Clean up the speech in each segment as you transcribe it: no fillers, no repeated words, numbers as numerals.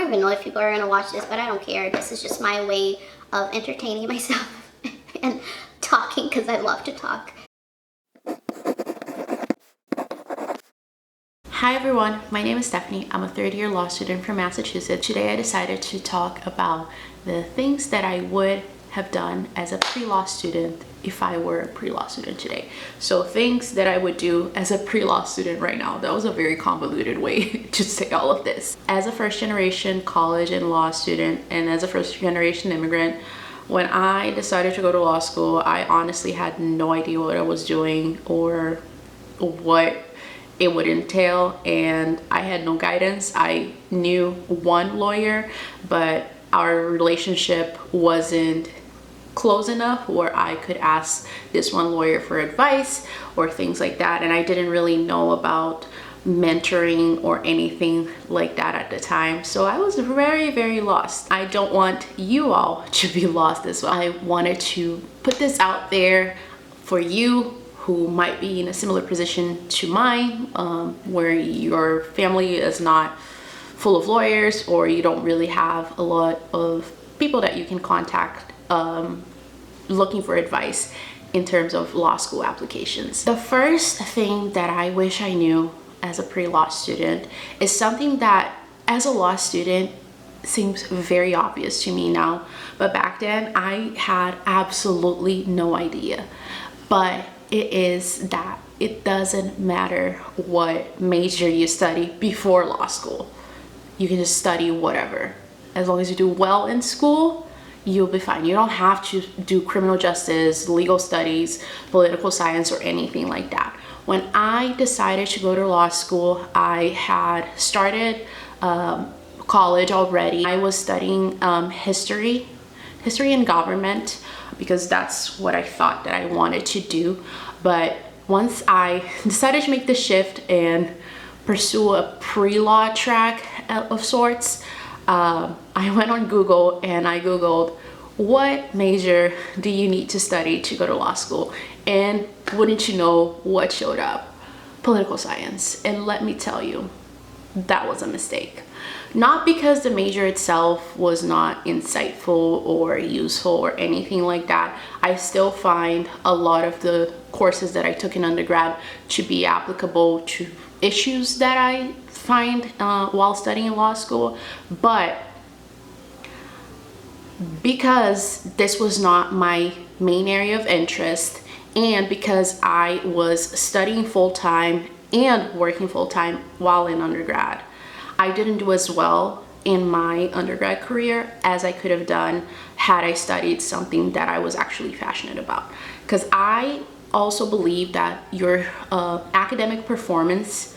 don't even know if people are going to watch this, but I don't care. This is just my way of entertaining myself and talking, because I love to talk. Hi everyone, my name is Stephanie. I'm a third-year law student from Massachusetts. Today I decided to talk about the things that I would have done as a pre-law student if I were a pre-law student today. So things that I would do as a pre-law student right now. That was a very convoluted way to say all of this. As a first-generation college and law student, and as a first-generation immigrant, when I decided to go to law school, I honestly had no idea what I was doing or what it would entail, and I had no guidance. I knew one lawyer, but our relationship wasn't close enough where I could ask this one lawyer for advice or things like that, and I didn't really know about mentoring or anything like that at the time. So I was very lost. I don't want you all to be lost as well. I wanted to put this out there for you who might be in a similar position to mine, where your family is not full of lawyers, or you don't really have a lot of people that you can contact looking for advice in terms of law school applications. The first thing that I wish I knew as a pre-law student is something that as a law student seems very obvious to me now, but back then I had absolutely no idea. But it is that it doesn't matter what major you study before law school. You can just study whatever. As long as you do well in school, you'll be fine. You don't have to do criminal justice, legal studies, political science, or anything like that. When I decided to go to law school, I had started college already. I was studying history and government, because that's what I thought that I wanted to do. But once I decided to make the shift and pursue a pre-law track of sorts, I went on Google and I Googled, what major do you need to study to go to law school? And wouldn't you know what showed up? Political science. And let me tell you, that was a mistake. Not because the major itself was not insightful or useful or anything like that. I still find a lot of the courses that I took in undergrad to be applicable to issues that I find while studying in law school. But because this was not my main area of interest, and because I was studying full-time and working full-time while in undergrad, I didn't do as well in my undergrad career as I could have done had I studied something that I was actually passionate about. Because I also believe that your academic performance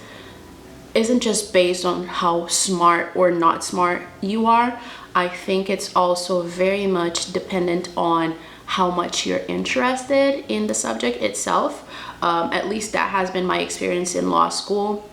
isn't just based on how smart or not smart you are. I think it's also very much dependent on how much you're interested in the subject itself. At least that has been my experience in law school.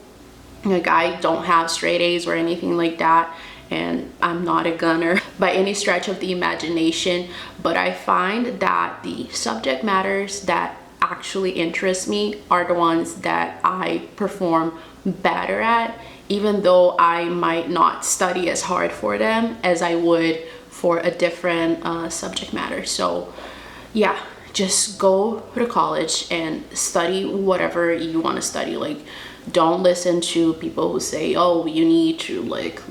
Like, I don't have straight A's or anything like that, and I'm not a gunner by any stretch of the imagination, but I find that the subject matters that actually interest me are the ones that I perform better at, even though I might not study as hard for them as I would for a different subject matter. So yeah, just go to college and study whatever you want to study. Like, don't listen to people who say, oh, you need to like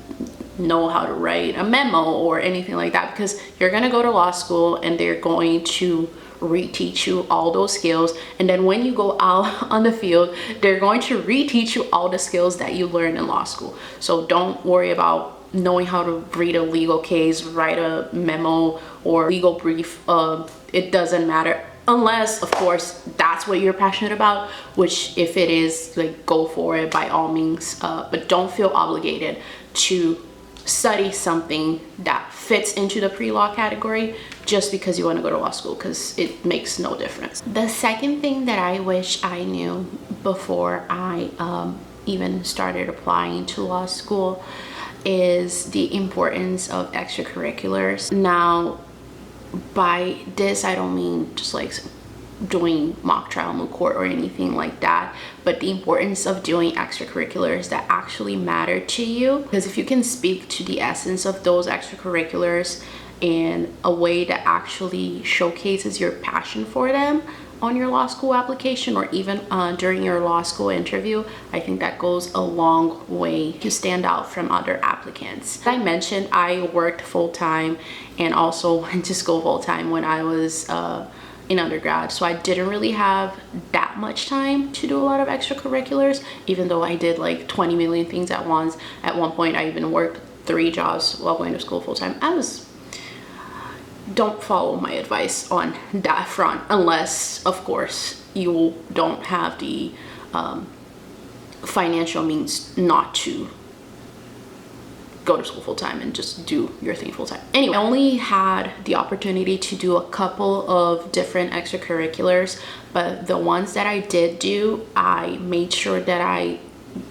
know how to write a memo or anything like that, because you're gonna go to law school and they're going to reteach you all those skills, and then when you go out on the field, they're going to reteach you all the skills that you learned in law school. So don't worry about knowing how to read a legal case, write a memo, or legal brief. It doesn't matter, unless of course that's what you're passionate about, which if it is, like, go for it by all means, but don't feel obligated to study something that fits into the pre-law category just because you want to go to law school, because it makes no difference. The second thing that I wish I knew before I even started applying to law school is the importance of extracurriculars. Now, by this I don't mean just like doing mock trial moot court or anything like that, but the importance of doing extracurriculars that actually matter to you. Because if you can speak to the essence of those extracurriculars in a way that actually showcases your passion for them on your law school application, or even during your law school interview, I think that goes a long way to stand out from other applicants. As I mentioned, I worked full-time and also went to school full-time when I was in undergrad, so I didn't really have that much time to do a lot of extracurriculars, even though I did like 20 million things at once. At one point I even worked 3 jobs while going to school full-time. Don't follow my advice on that front, unless of course you don't have the financial means not to go to school full-time and just do your thing full-time. Anyway, I only had the opportunity to do a couple of different extracurriculars, but the ones that I did do, I made sure that I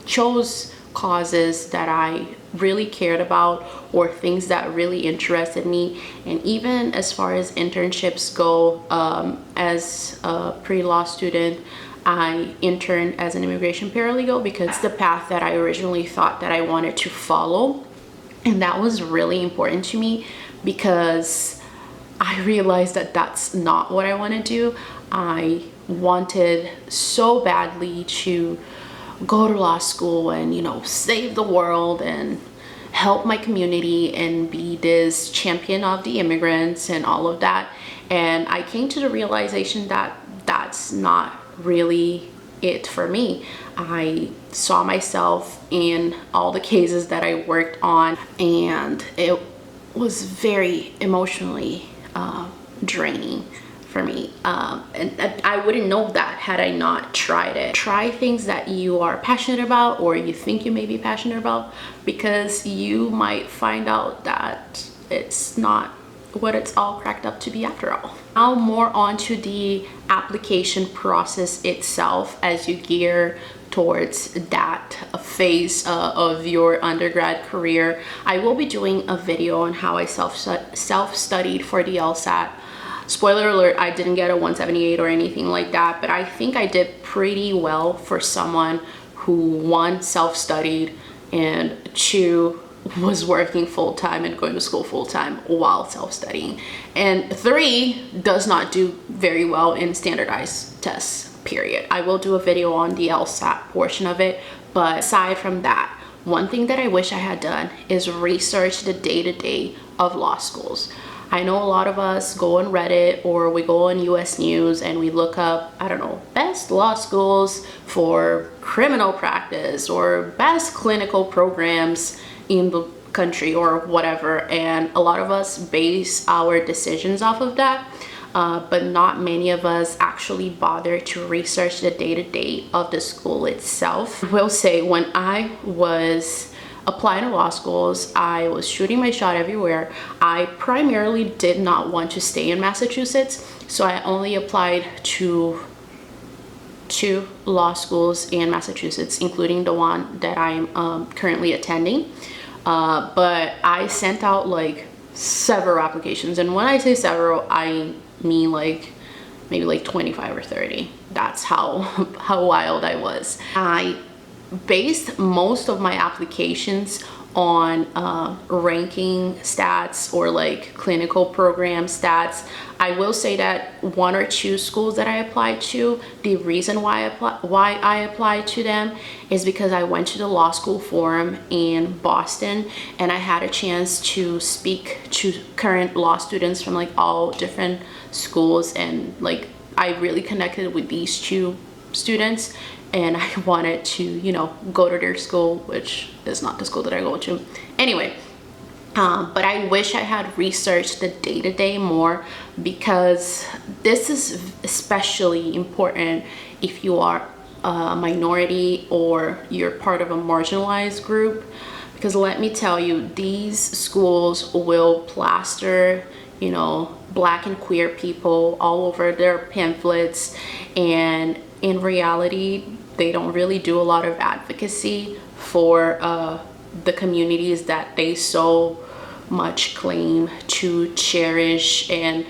chose causes that I really cared about, or things that really interested me. And even as far as internships go, as a pre-law student, I interned as an immigration paralegal because it's the path that I originally thought that I wanted to follow. And that was really important to me because I realized that that's not what I want to do. I wanted so badly to go to law school and, you know, save the world and help my community and be this champion of the immigrants and all of that. And I came to the realization that that's not really it for me. I saw myself in all the cases that I worked on, and it was very emotionally draining for me. And I wouldn't know that had I not tried it. Try things that you are passionate about, or you think you may be passionate about, because you might find out that it's not what it's all cracked up to be after all. Now more onto the application process itself as you gear towards that phase of your undergrad career. I will be doing a video on how I self-studied for the LSAT. Spoiler alert, I didn't get a 178 or anything like that, but I think I did pretty well for someone who, 1, self-studied, and 2, was working full-time and going to school full-time while self-studying, and 3, does not do very well in standardized tests, period. I will do a video on the LSAT portion of it, but aside from that, one thing that I wish I had done is research the day-to-day of law schools. I know a lot of us go on Reddit or we go on US News and we look up, I don't know, best law schools for criminal practice or best clinical programs in the country or whatever, and a lot of us base our decisions off of that, but not many of us actually bother to research the day-to-day of the school itself. I will say, when I was applying to law schools, I was shooting my shot everywhere. I primarily did not want to stay in Massachusetts, so I only applied to 2 law schools in Massachusetts, including the one that I'm currently attending. But I sent out like several applications, and when I say several, I mean like maybe like 25 or 30. That's how wild I was. I based most of my applications on ranking stats or like clinical program stats. I will say that 1 or 2 schools that I applied to, the reason why I applied to them is because I went to the law school forum in Boston and I had a chance to speak to current law students from like all different schools, and like I really connected with these 2 students, and I wanted to, you know, go to their school, which is not the school that I go to. Anyway, but I wish I had researched the day-to-day more, because this is especially important if you are a minority or you're part of a marginalized group, because let me tell you, these schools will plaster, you know, Black and queer people all over their pamphlets, and in reality they don't really do a lot of advocacy for the communities that they so much claim to cherish and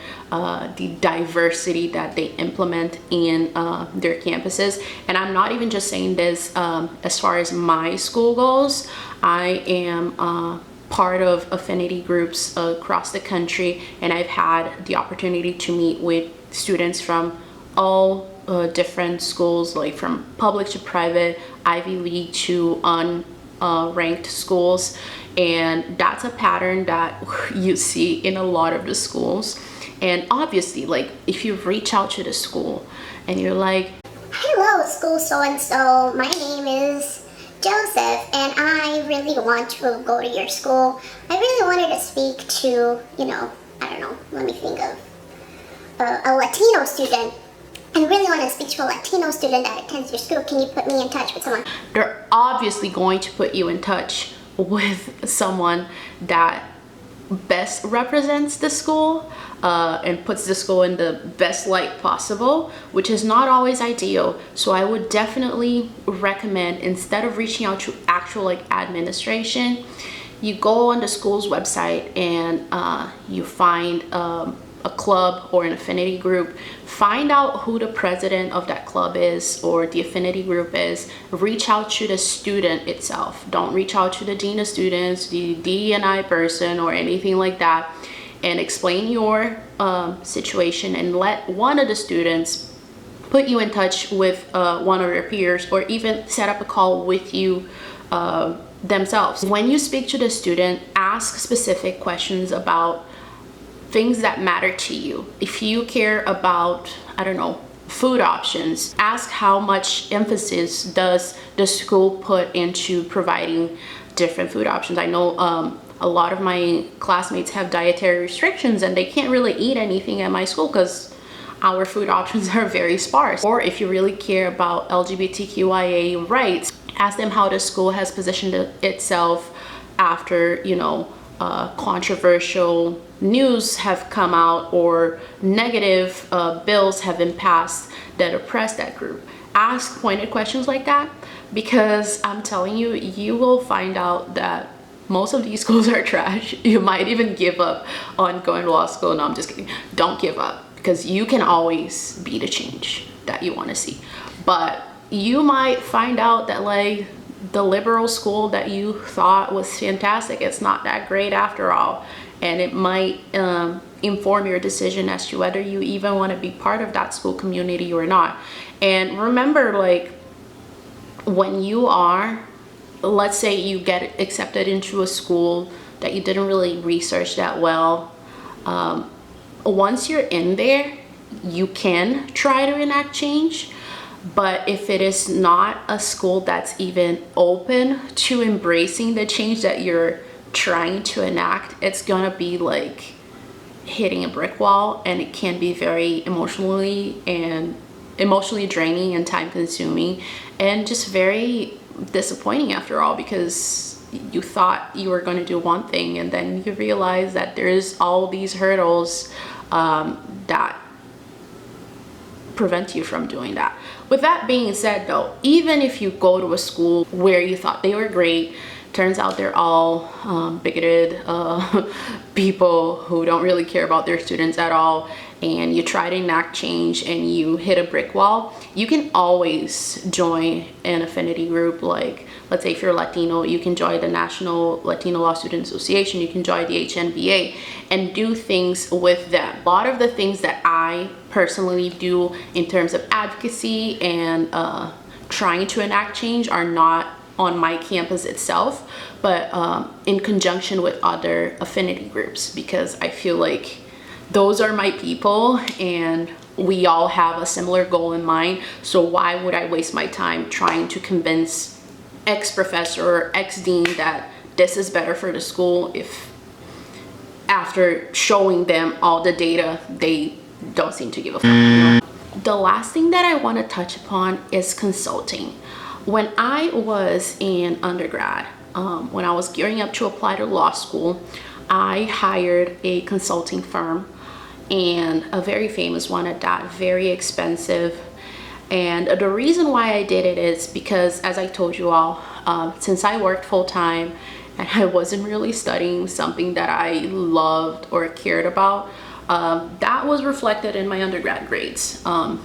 the diversity that they implement in their campuses. And I'm not even just saying this as far as my school goes. I am part of affinity groups across the country, and I've had the opportunity to meet with students from all different schools, like from public to private, Ivy League to unranked schools. And that's a pattern that you see in a lot of the schools. And obviously, like, if you reach out to the school and you're like, hello, school so-and-so, my name is Joseph, and I really want to go to your school. I really wanted to speak to, I don't know, let me think of a Latino student. I really want to speak to a Latino student that attends your school. Can you put me in touch with someone? They're obviously going to put you in touch with someone that best represents the school and puts the school in the best light possible, which is not always ideal. So I would definitely recommend, instead of reaching out to actual like administration, you go on the school's website and you find a club or an affinity group. Find out who the president of that club is or the affinity group is. Reach out to the student itself. Don't reach out to the dean of students, the D&I person, or anything like that, and explain your situation, and let one of the students put you in touch with one of your peers, or even set up a call with you themselves. When you speak to the student, ask specific questions about things that matter to you. If you care about, I don't know, food options, ask how much emphasis does the school put into providing different food options. I know a lot of my classmates have dietary restrictions and they can't really eat anything at my school because our food options are very sparse. Or if you really care about LGBTQIA rights, ask them how the school has positioned itself after, controversial news have come out or negative bills have been passed that oppress that group. Ask pointed questions like that, because I'm telling you, you will find out that most of these schools are trash. You might even give up on going to law school. No, I'm just kidding. Don't give up, because you can always be the change that you want to see. But you might find out that like the liberal school that you thought was fantastic, it's not that great after all. And it might inform your decision as to whether you even want to be part of that school community or not. And remember, like, when you are, let's say you get accepted into a school that you didn't really research that well, once you're in there, you can try to enact change. But if it is not a school that's even open to embracing the change that you're trying to enact, it's gonna be like hitting a brick wall, and it can be very emotionally draining and time consuming, and just very disappointing after all, because you thought you were going to do one thing and then you realize that there's all these hurdles that prevent you from doing that. With that being said though, even if you go to a school where you thought they were great, turns out they're all bigoted people who don't really care about their students at all, and you try to enact change and you hit a brick wall, you can always join an affinity group. Like, let's say if you're Latino, you can join the National Latino Law Student Association, you can join the HNBA and do things with them. A lot of the things that I personally do in terms of advocacy and trying to enact change are not on my campus itself, but in conjunction with other affinity groups, because I feel like those are my people and we all have a similar goal in mind. So why would I waste my time trying to convince X professor or X dean that this is better for the school if after showing them all the data they don't seem to give a fuck? The last thing that I want to touch upon is consulting. When I was in undergrad, when I was gearing up to apply to law school, I hired a consulting firm, and a very famous one at that, very expensive. And the reason why I did it is because, as I told you all, since I worked full-time and I wasn't really studying something that I loved or cared about, that was reflected in my undergrad grades. I'm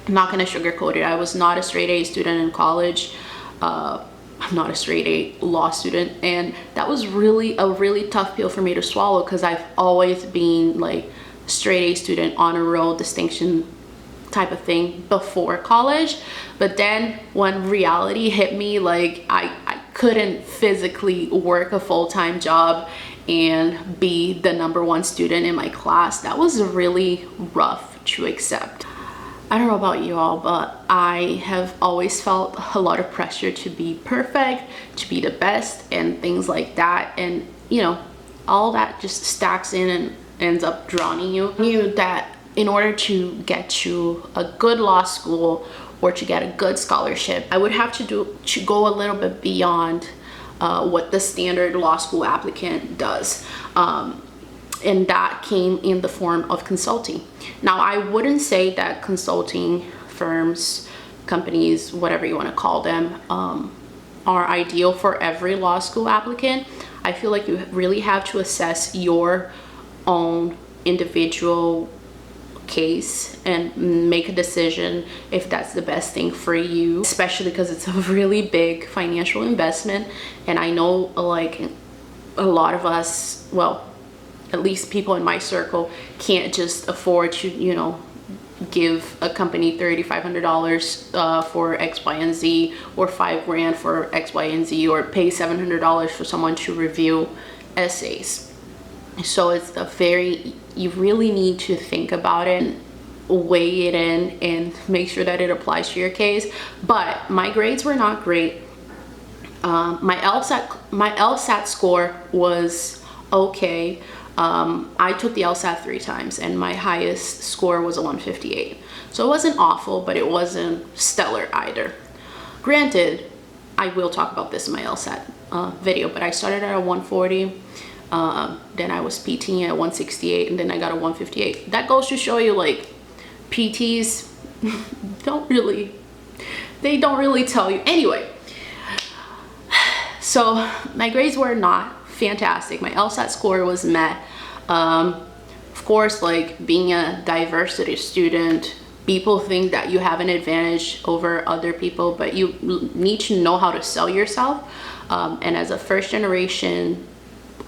not gonna sugarcoat it. I was not a straight A student in college. I'm not a straight A law student, and that was really a really tough pill for me to swallow, because I've always been like straight A student, honor roll, distinction type of thing before college. But then when reality hit me, like I couldn't physically work a full-time job and be the #1 student in my class. That was really rough to accept. I don't know about you all, but I have always felt a lot of pressure to be perfect, to be the best, and things like that. And you know, all that just stacks in and ends up drowning you. I knew that in order to get to a good law school or to get a good scholarship, I would have to go a little bit beyond what the standard law school applicant does. And that came in the form of consulting. Now, I wouldn't say that consulting firms, companies, whatever you want to call them, are ideal for every law school applicant. I feel like you really have to assess your own individual case and make a decision if that's the best thing for you, especially because it's a really big financial investment. And I know like a lot of us, well, at least people in my circle, can't just afford to, you know, give a company $3,500 for X, Y, and Z, or $5,000 for X, Y, and Z, or pay $700 for someone to review essays. So it's you really need to think about it and weigh it in and make sure that it applies to your case. But my grades were not great. My LSAT score was okay. I took the LSAT 3 times and my highest score was a 158. So it wasn't awful, but it wasn't stellar either. Granted, I will talk about this in my LSAT video, but I started at a 140. Then I was PTing at 168, and then I got a 158. That goes to show you, like, PTs don't really tell you. Anyway, so my grades were not fantastic. My LSAT score was met. Of course, like, being a diversity student, people think that you have an advantage over other people, but you need to know how to sell yourself. And as a first-generation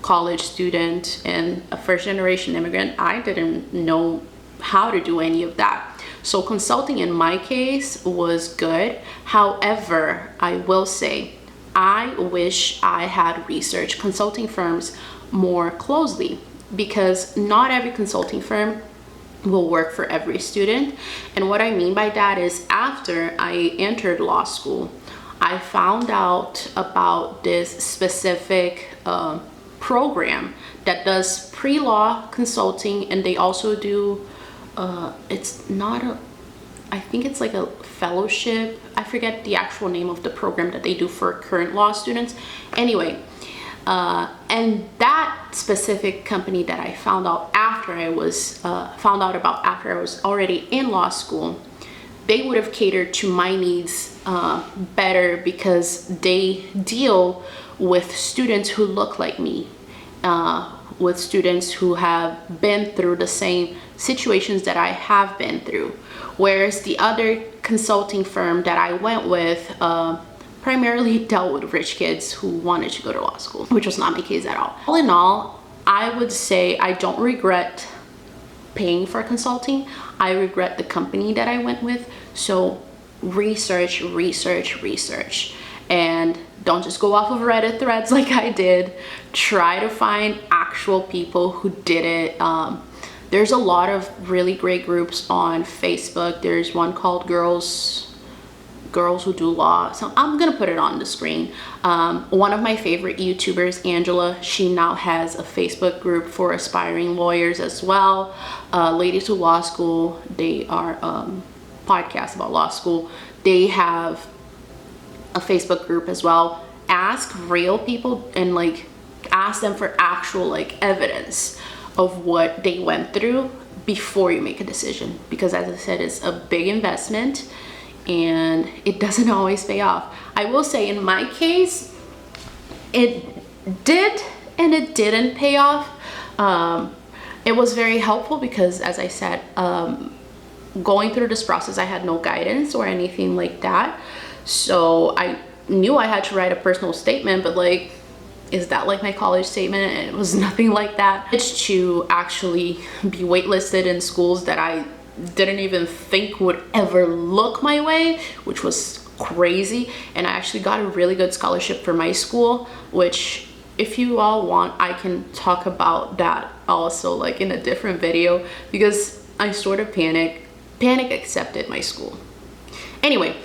college student and a first-generation immigrant, I didn't know how to do any of that. So consulting in my case was good. However, I will say, I wish I had researched consulting firms more closely, because not every consulting firm will work for every student. And what I mean by that is, after I entered law school, I found out about this specific program that does pre-law consulting, and they also do I think it's like a fellowship. I forget the actual name of the program that they do for current law students. Anyway, and that specific company that I found out after I was already in law school, they would have catered to my needs better, because they deal with students who look like me, with students who have been through the same situations that I have been through. Whereas the other consulting firm that I went with primarily dealt with rich kids who wanted to go to law school, which was not my case at all. All in all, I would say I don't regret paying for consulting. I regret the company that I went with. So research, and don't just go off of Reddit threads like I did. Try to find actual people who did it. There's a lot of really great groups on Facebook. There's one called Girls Who Do Law. So I'm gonna put it on the screen. One of my favorite YouTubers, Angela, she now has a Facebook group for aspiring lawyers as well. Ladies Who Law School, they are podcasts about law school. They have a Facebook group as well. Ask real people and like ask them for actual like evidence of what they went through before you make a decision, because as I said, it's a big investment and it doesn't always pay off. I will say in my case, it did and it didn't pay off. It was very helpful because, as I said, going through this process, I had no guidance or anything like that. So I knew I had to write a personal statement, but like, is that like my college statement? And it was nothing like that. It's to actually be waitlisted in schools that I didn't even think would ever look my way, which was crazy. And I actually got a really good scholarship for my school, which if you all want, I can talk about that also like in a different video, because I sort of panic accepted my school. Anyway,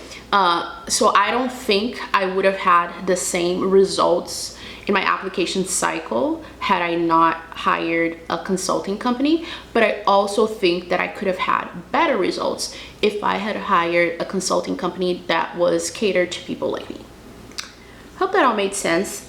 so I don't think I would have had the same results in my application cycle had I not hired a consulting company, but I also think that I could have had better results if I had hired a consulting company that was catered to people like me. Hope that all made sense.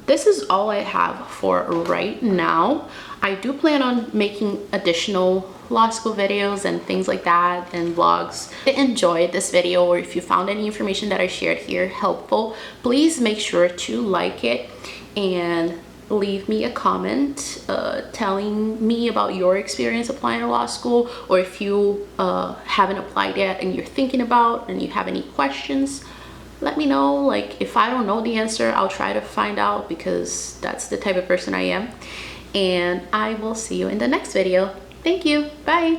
This is all I have for right now. I do plan on making additional law school videos and things like that, and vlogs. If you enjoyed this video, or if you found any information that I shared here helpful, please make sure to like it and leave me a comment telling me about your experience applying to law school, or if you haven't applied yet and you're thinking about and you have any questions, let me know. Like, if I don't know the answer, I'll try to find out, because that's the type of person I am. And I will see you in the next video. Thank you. Bye.